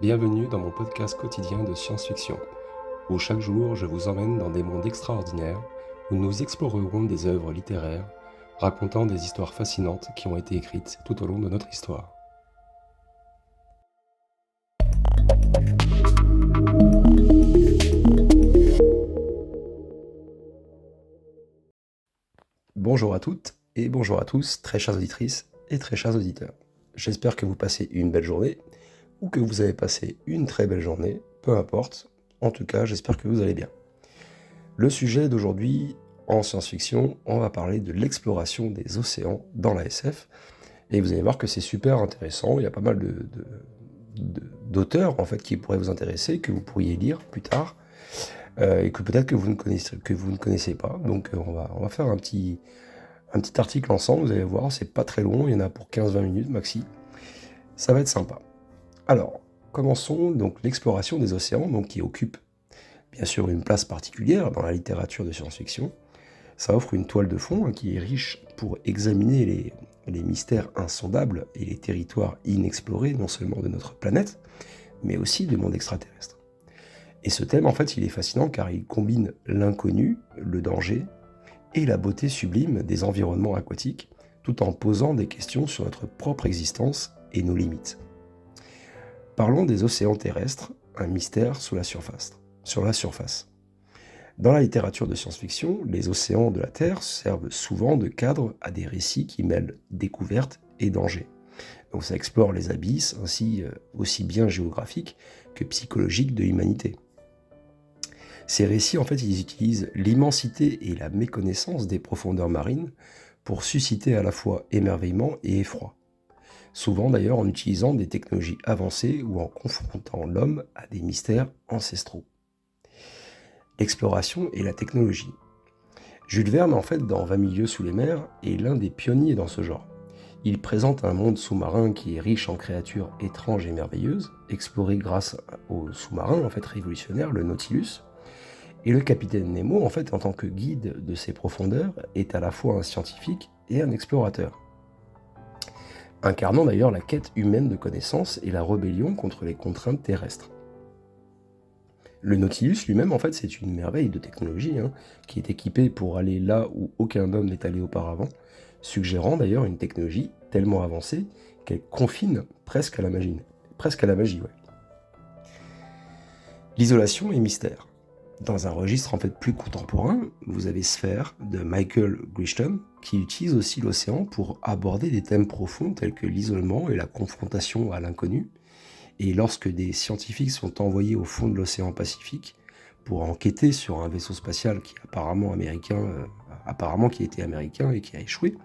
Bienvenue dans mon podcast quotidien de science-fiction, où chaque jour je vous emmène dans des mondes extraordinaires, où nous explorerons des œuvres littéraires, racontant des histoires fascinantes qui ont été écrites tout au long de notre histoire. Bonjour à toutes et bonjour à tous, très chères auditrices et très chers auditeurs. J'espère que vous passez une belle journée, ou que vous avez passé une très belle journée, peu importe. En tout cas, j'espère que vous allez bien. Le sujet d'aujourd'hui, en science-fiction, on va parler de l'exploration des océans dans la SF. Et vous allez voir que c'est super intéressant. Il y a pas mal d'auteurs en fait qui pourraient vous intéresser, que vous pourriez lire plus tard, et que peut-être que vous ne connaissez pas. Donc on va faire un petit article ensemble. Vous allez voir, c'est pas très long. Il y en a pour 15-20 minutes maxi. Ça va être sympa. Alors, commençons donc l'exploration des océans, donc qui occupe bien sûr une place particulière dans la littérature de science-fiction. Ça offre une toile de fond qui est riche pour examiner les mystères insondables et les territoires inexplorés, non seulement de notre planète, mais aussi du monde extraterrestre. Et ce thème, en fait, il est fascinant car il combine l'inconnu, le danger et la beauté sublime des environnements aquatiques, tout en posant des questions sur notre propre existence et nos limites. Parlons des océans terrestres, un mystère sur la surface. Dans la littérature de science-fiction, les océans de la Terre servent souvent de cadre à des récits qui mêlent découverte et danger. Donc ça explore les abysses, aussi bien géographiques que psychologiques de l'humanité. Ces récits, en fait, ils utilisent l'immensité et la méconnaissance des profondeurs marines pour susciter à la fois émerveillement et effroi. Souvent d'ailleurs en utilisant des technologies avancées ou en confrontant l'homme à des mystères ancestraux. L'exploration et la technologie. Jules Verne, en fait, dans 20 milieux sous les mers, est l'un des pionniers dans ce genre. Il présente un monde sous-marin qui est riche en créatures étranges et merveilleuses, exploré grâce au sous-marin, en fait, révolutionnaire, le Nautilus. Et le capitaine Nemo, en fait, en tant que guide de ces profondeurs, est à la fois un scientifique et un explorateur, incarnant d'ailleurs la quête humaine de connaissances et la rébellion contre les contraintes terrestres. Le Nautilus lui-même, en fait, c'est une merveille de technologie, qui est équipée pour aller là où aucun homme n'est allé auparavant, suggérant d'ailleurs une technologie tellement avancée qu'elle confine presque à la magie. L'isolation et mystère. Dans un registre en fait plus contemporain, vous avez Sphère de Michael Crichton qui utilise aussi l'océan pour aborder des thèmes profonds tels que l'isolement et la confrontation à l'inconnu. Et lorsque des scientifiques sont envoyés au fond de l'océan Pacifique pour enquêter sur un vaisseau spatial qui est apparemment qui était américain et qui a échoué,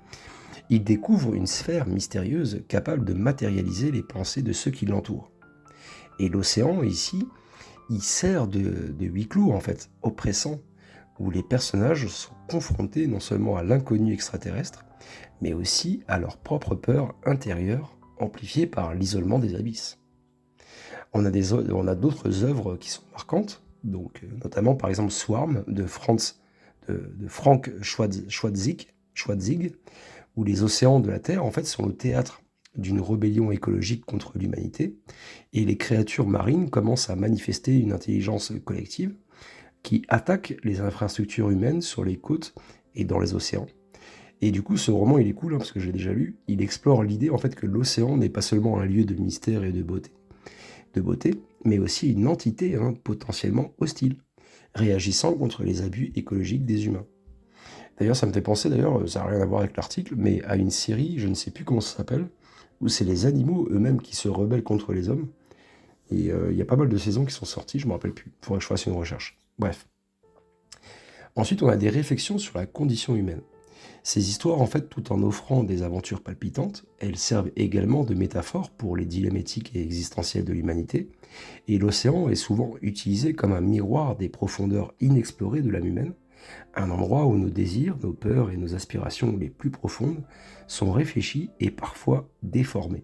ils découvrent une sphère mystérieuse capable de matérialiser les pensées de ceux qui l'entourent. Et l'océan ici, il sert de huis clos en fait, oppressant, où les personnages sont confrontés non seulement à l'inconnu extraterrestre, mais aussi à leur propre peur intérieure, amplifiée par l'isolement des abysses. On a d'autres œuvres qui sont marquantes, donc notamment par exemple Swarm de Frank Schwarzig, où les océans de la Terre en fait sont le théâtre d'une rébellion écologique contre l'humanité, et les créatures marines commencent à manifester une intelligence collective qui attaque les infrastructures humaines sur les côtes et dans les océans. Et du coup, ce roman, il est cool, parce que j'ai déjà lu, il explore l'idée en fait que l'océan n'est pas seulement un lieu de mystère et de beauté, mais aussi une entité potentiellement hostile, réagissant contre les abus écologiques des humains. D'ailleurs, ça me fait penser, ça n'a rien à voir avec l'article, mais à une série, je ne sais plus comment ça s'appelle, où c'est les animaux eux-mêmes qui se rebellent contre les hommes. Et il y a pas mal de saisons qui sont sorties, je ne me rappelle plus, il faudrait que je fasse une recherche. Bref. Ensuite, on a des réflexions sur la condition humaine. Ces histoires, en fait, tout en offrant des aventures palpitantes, elles servent également de métaphore pour les dilemmes éthiques et existentiels de l'humanité, et l'océan est souvent utilisé comme un miroir des profondeurs inexplorées de l'âme humaine, un endroit où nos désirs, nos peurs et nos aspirations les plus profondes sont réfléchis et parfois déformés.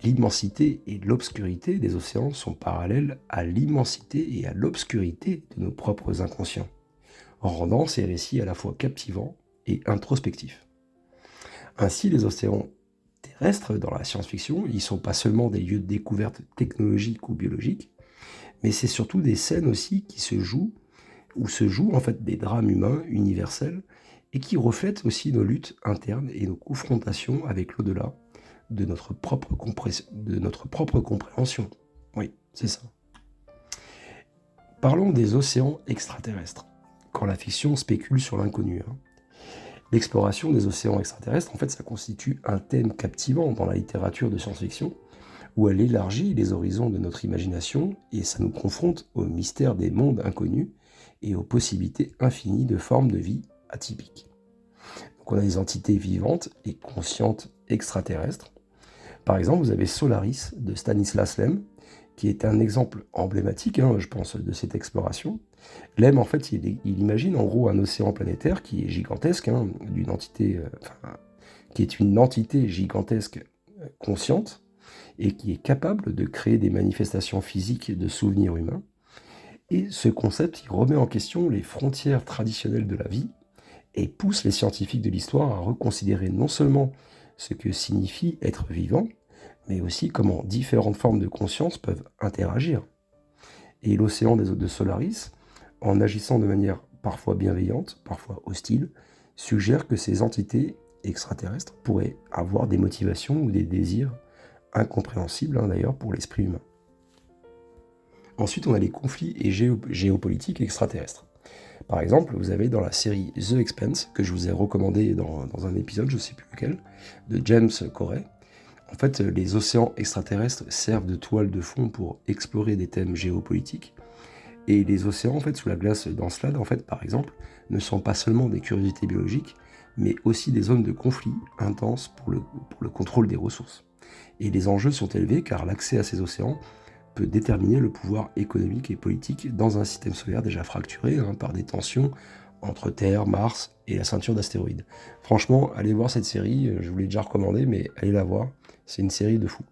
L'immensité et l'obscurité des océans sont parallèles à l'immensité et à l'obscurité de nos propres inconscients, rendant ces récits à la fois captivants et introspectifs. Ainsi, les océans terrestres dans la science-fiction, ils ne sont pas seulement des lieux de découverte technologique ou biologique, mais c'est surtout des scènes aussi qui se jouent, où se jouent en fait des drames humains universels et qui reflètent aussi nos luttes internes et nos confrontations avec l'au-delà de notre propre compréhension. Oui, c'est ça. Parlons des océans extraterrestres, quand la fiction spécule sur l'inconnu. L'exploration des océans extraterrestres, en fait, ça constitue un thème captivant dans la littérature de science-fiction, où elle élargit les horizons de notre imagination et ça nous confronte au mystère des mondes inconnus et aux possibilités infinies de formes de vie atypiques. Donc on a des entités vivantes et conscientes extraterrestres. Par exemple, vous avez Solaris de Stanislas Lem, qui est un exemple emblématique, je pense, de cette exploration. Lem, en fait, il imagine en gros un océan planétaire qui est gigantesque, d'une entité, qui est une entité gigantesque consciente, et qui est capable de créer des manifestations physiques de souvenirs humains. Et ce concept, il remet en question les frontières traditionnelles de la vie et pousse les scientifiques de l'histoire à reconsidérer non seulement ce que signifie être vivant, mais aussi comment différentes formes de conscience peuvent interagir. Et l'océan de Solaris, en agissant de manière parfois bienveillante, parfois hostile, suggère que ces entités extraterrestres pourraient avoir des motivations ou des désirs incompréhensible d'ailleurs pour l'esprit humain. Ensuite, on a les conflits et géopolitiques extraterrestres. Par exemple, vous avez dans la série The Expanse, que je vous ai recommandé dans un épisode, je ne sais plus lequel, de James Corey. En fait, les océans extraterrestres servent de toile de fond pour explorer des thèmes géopolitiques. Et les océans, en fait, sous la glace d'Encelade, en fait, par exemple, ne sont pas seulement des curiosités biologiques, mais aussi des zones de conflit intenses pour le contrôle des ressources. Et les enjeux sont élevés car l'accès à ces océans peut déterminer le pouvoir économique et politique dans un système solaire déjà fracturé par des tensions entre Terre, Mars et la ceinture d'astéroïdes. Franchement, allez voir cette série, je vous l'ai déjà recommandé, mais allez la voir, c'est une série de fous.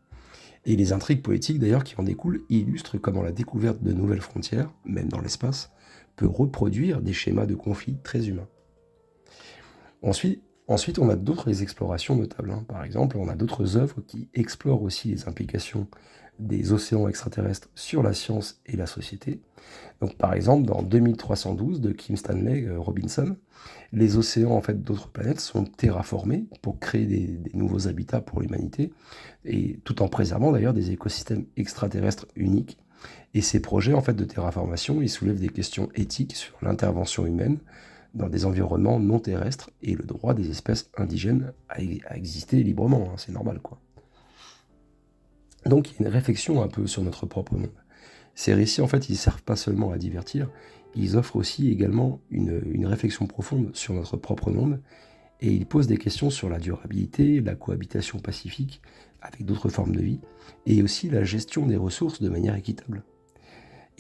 Et les intrigues politiques d'ailleurs qui en découlent illustrent comment la découverte de nouvelles frontières, même dans l'espace, peut reproduire des schémas de conflits très humains. Ensuite, on a d'autres explorations notables. Par exemple, on a d'autres œuvres qui explorent aussi les implications des océans extraterrestres sur la science et la société. Donc, par exemple, dans 2312 de Kim Stanley Robinson, les océans en fait, d'autres planètes sont terraformés pour créer des nouveaux habitats pour l'humanité, et tout en préservant d'ailleurs des écosystèmes extraterrestres uniques. Et ces projets en fait, de terraformation, ils soulèvent des questions éthiques sur l'intervention humaine dans des environnements non terrestres et le droit des espèces indigènes à exister librement, c'est normal quoi. Donc il y a une réflexion un peu sur notre propre monde. Ces récits en fait ils servent pas seulement à divertir, ils offrent aussi également une réflexion profonde sur notre propre monde et ils posent des questions sur la durabilité, la cohabitation pacifique avec d'autres formes de vie et aussi la gestion des ressources de manière équitable.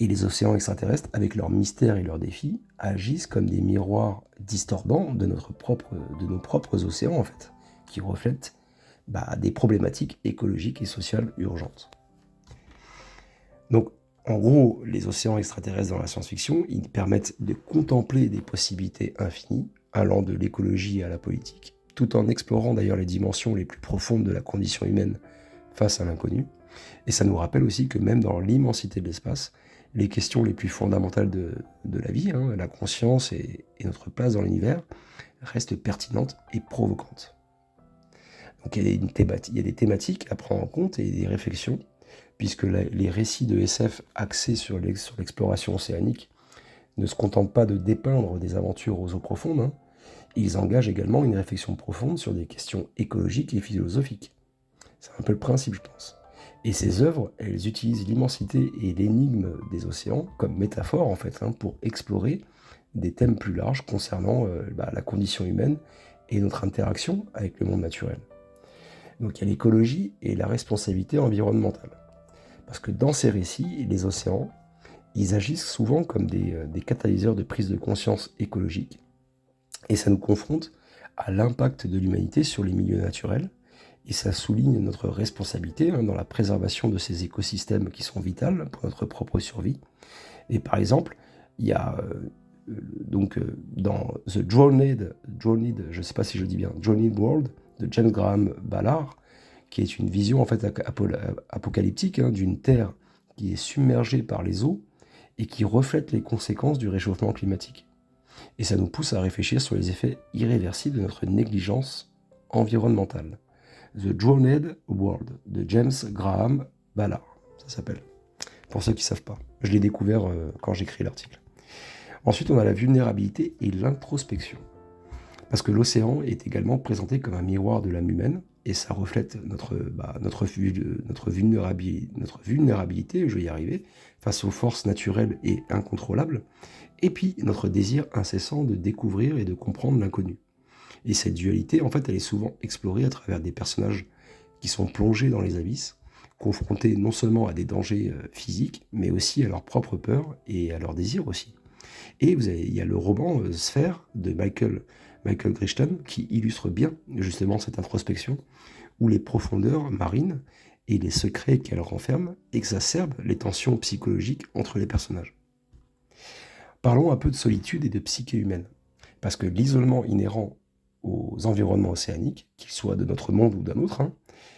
Et les océans extraterrestres, avec leurs mystères et leurs défis, agissent comme des miroirs distordants de nos propres océans, en fait, qui reflètent des problématiques écologiques et sociales urgentes. Donc, en gros, les océans extraterrestres dans la science-fiction, ils permettent de contempler des possibilités infinies, allant de l'écologie à la politique, tout en explorant d'ailleurs les dimensions les plus profondes de la condition humaine face à l'inconnu. Et ça nous rappelle aussi que même dans l'immensité de l'espace, les questions les plus fondamentales de la vie, la conscience et notre place dans l'univers, restent pertinentes et provocantes. Donc il y a des thématiques à prendre en compte et des réflexions, puisque les récits de SF axés sur l'exploration océanique ne se contentent pas de dépeindre des aventures aux eaux profondes, ils engagent également une réflexion profonde sur des questions écologiques et philosophiques. C'est un peu le principe, je pense. Et ces œuvres, elles utilisent l'immensité et l'énigme des océans comme métaphore, en fait, pour explorer des thèmes plus larges concernant la condition humaine et notre interaction avec le monde naturel. Donc il y a l'écologie et la responsabilité environnementale. Parce que dans ces récits, les océans, ils agissent souvent comme des catalyseurs de prise de conscience écologique. Et ça nous confronte à l'impact de l'humanité sur les milieux naturels. Et ça souligne notre responsabilité dans la préservation de ces écosystèmes qui sont vitaux pour notre propre survie. Et par exemple, il y a dans The Drowned, je ne sais pas si je dis bien, Drowned World de James Graham Ballard, qui est une vision en fait apocalyptique d'une Terre qui est submergée par les eaux et qui reflète les conséquences du réchauffement climatique. Et ça nous pousse à réfléchir sur les effets irréversibles de notre négligence environnementale. The Drowned World de James Graham Ballard, ça s'appelle, pour ceux qui ne savent pas. Je l'ai découvert quand j'ai écrit l'article. Ensuite, on a la vulnérabilité et l'introspection. Parce que l'océan est également présenté comme un miroir de l'âme humaine, et ça reflète notre vulnérabilité, je vais y arriver, face aux forces naturelles et incontrôlables, et puis notre désir incessant de découvrir et de comprendre l'inconnu. Et cette dualité, en fait, elle est souvent explorée à travers des personnages qui sont plongés dans les abysses, confrontés non seulement à des dangers physiques, mais aussi à leurs propres peurs et à leurs désirs aussi. Et il y a le roman Sphère de Michael Crichton qui illustre bien justement cette introspection où les profondeurs marines et les secrets qu'elles renferment exacerbent les tensions psychologiques entre les personnages. Parlons un peu de solitude et de psyché humaine, parce que l'isolement inhérent aux environnements océaniques, qu'ils soient de notre monde ou d'un autre,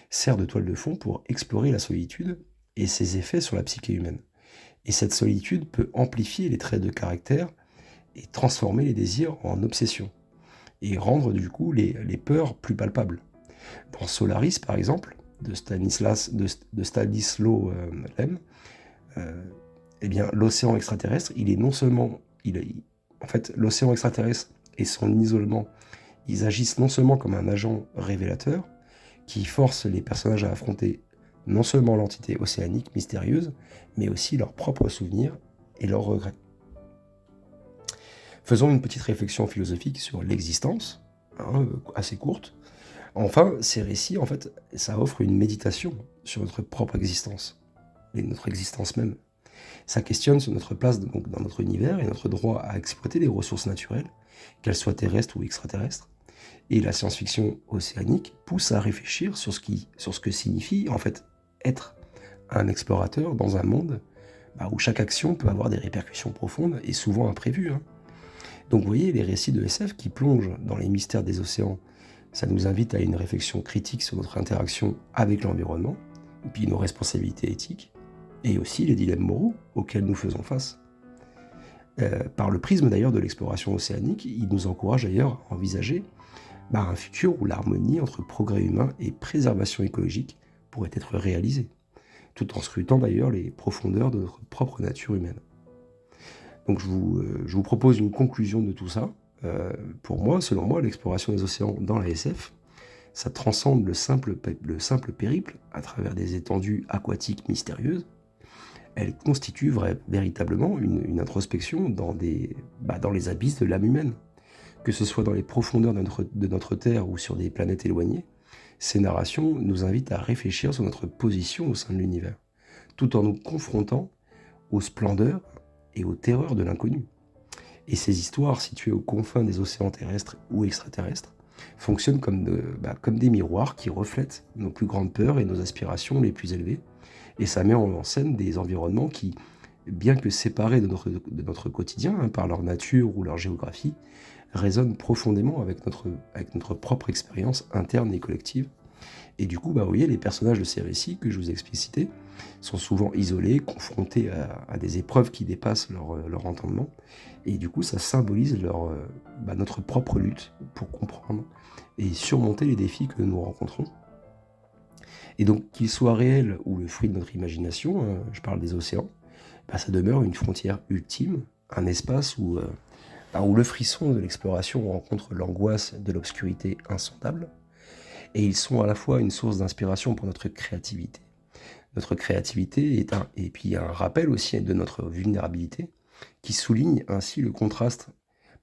sert de toile de fond pour explorer la solitude et ses effets sur la psyché humaine. Et cette solitude peut amplifier les traits de caractère et transformer les désirs en obsession, et rendre du coup les peurs plus palpables. Dans Solaris, par exemple, de Stanisław Lem, eh bien, l'océan extraterrestre, il est non seulement... en fait, l'océan extraterrestre et son isolement, ils agissent non seulement comme un agent révélateur, qui force les personnages à affronter non seulement l'entité océanique mystérieuse, mais aussi leurs propres souvenirs et leurs regrets. Faisons une petite réflexion philosophique sur l'existence, assez courte. Enfin, ces récits, en fait, ça offre une méditation sur notre propre existence, et notre existence même. Ça questionne sur notre place donc, dans notre univers et notre droit à exploiter les ressources naturelles, qu'elles soient terrestres ou extraterrestres. Et la science-fiction océanique pousse à réfléchir sur ce que signifie en fait être un explorateur dans un monde où chaque action peut avoir des répercussions profondes et souvent imprévues. Donc vous voyez, les récits de SF qui plongent dans les mystères des océans, ça nous invite à une réflexion critique sur notre interaction avec l'environnement, et puis nos responsabilités éthiques, et aussi les dilemmes moraux auxquels nous faisons face. Par le prisme d'ailleurs de l'exploration océanique, il nous encourage d'ailleurs à envisager un futur où l'harmonie entre progrès humain et préservation écologique pourrait être réalisée, tout en scrutant d'ailleurs les profondeurs de notre propre nature humaine. Donc je vous propose une conclusion de tout ça. Pour moi, selon moi, l'exploration des océans dans la SF, ça transcende le simple périple à travers des étendues aquatiques mystérieuses. Elle constitue véritablement une introspection dans les abysses de l'âme humaine. Que ce soit dans les profondeurs de notre Terre ou sur des planètes éloignées, ces narrations nous invitent à réfléchir sur notre position au sein de l'univers, tout en nous confrontant aux splendeurs et aux terreurs de l'inconnu. Et ces histoires situées aux confins des océans terrestres ou extraterrestres fonctionnent comme des miroirs qui reflètent nos plus grandes peurs et nos aspirations les plus élevées. Et ça met en scène des environnements qui, bien que séparés de notre quotidien par leur nature ou leur géographie, résonnent profondément avec notre propre expérience interne et collective. Et du coup, vous voyez, les personnages de ces récits que je vous ai explicités sont souvent isolés, confrontés à des épreuves qui dépassent leur entendement. Et du coup, ça symbolise notre propre lutte pour comprendre et surmonter les défis que nous rencontrons. Et donc, qu'ils soient réels ou le fruit de notre imagination, je parle des océans, ça demeure une frontière ultime, un espace où le frisson de l'exploration rencontre l'angoisse de l'obscurité insondable. Et ils sont à la fois une source d'inspiration pour notre créativité. Notre créativité et puis un rappel aussi de notre vulnérabilité, qui souligne ainsi le contraste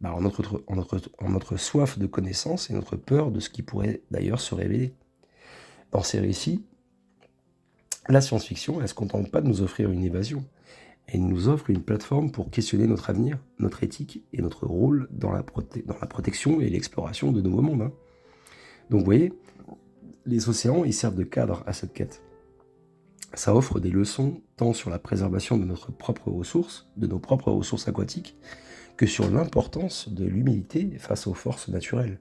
en notre soif de connaissance et notre peur de ce qui pourrait d'ailleurs se révéler. Dans ces récits, la science-fiction, elle ne se contente pas de nous offrir une évasion. Elle nous offre une plateforme pour questionner notre avenir, notre éthique et notre rôle dans la protection et l'exploration de nouveaux mondes. Donc vous voyez, les océans, ils servent de cadre à cette quête. Ça offre des leçons tant sur la préservation de nos propres ressources aquatiques, que sur l'importance de l'humilité face aux forces naturelles.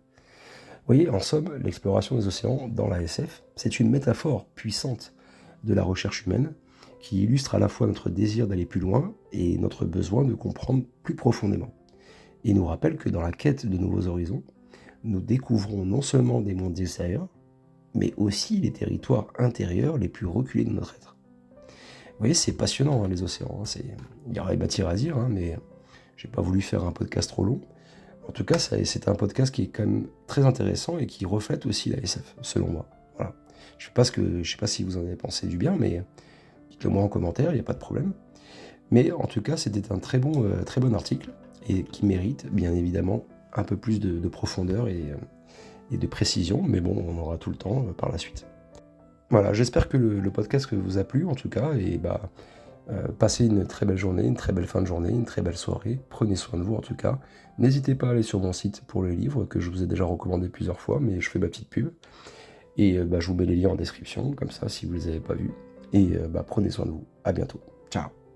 voyez, en somme, l'exploration des océans dans la SF, c'est une métaphore puissante de la recherche humaine qui illustre à la fois notre désir d'aller plus loin et notre besoin de comprendre plus profondément. Et nous rappelle que dans la quête de nouveaux horizons, nous découvrons non seulement des mondes extérieurs, mais aussi les territoires intérieurs les plus reculés de notre être. Vous voyez, c'est passionnant, hein, les océans. Il y aurait matière à dire, hein, mais j'ai pas voulu faire un podcast trop long. En tout cas, c'est un podcast qui est quand même très intéressant et qui reflète aussi la SF, selon moi. Voilà. Je sais pas si vous en avez pensé du bien, mais dites-le moi en commentaire, il n'y a pas de problème. Mais en tout cas, c'était un très bon article et qui mérite, bien évidemment, un peu plus de profondeur et de précision. Mais bon, on aura tout le temps par la suite. Voilà, j'espère que le podcast vous a plu, en tout cas, et passez une très belle journée, une très belle fin de journée, une très belle soirée. Prenez soin de vous, en tout cas. N'hésitez pas à aller sur mon site pour le livre, que je vous ai déjà recommandé plusieurs fois, mais je fais ma petite pub. Et je vous mets les liens en description, comme ça, si vous ne les avez pas vus. Et prenez soin de vous. À bientôt. Ciao.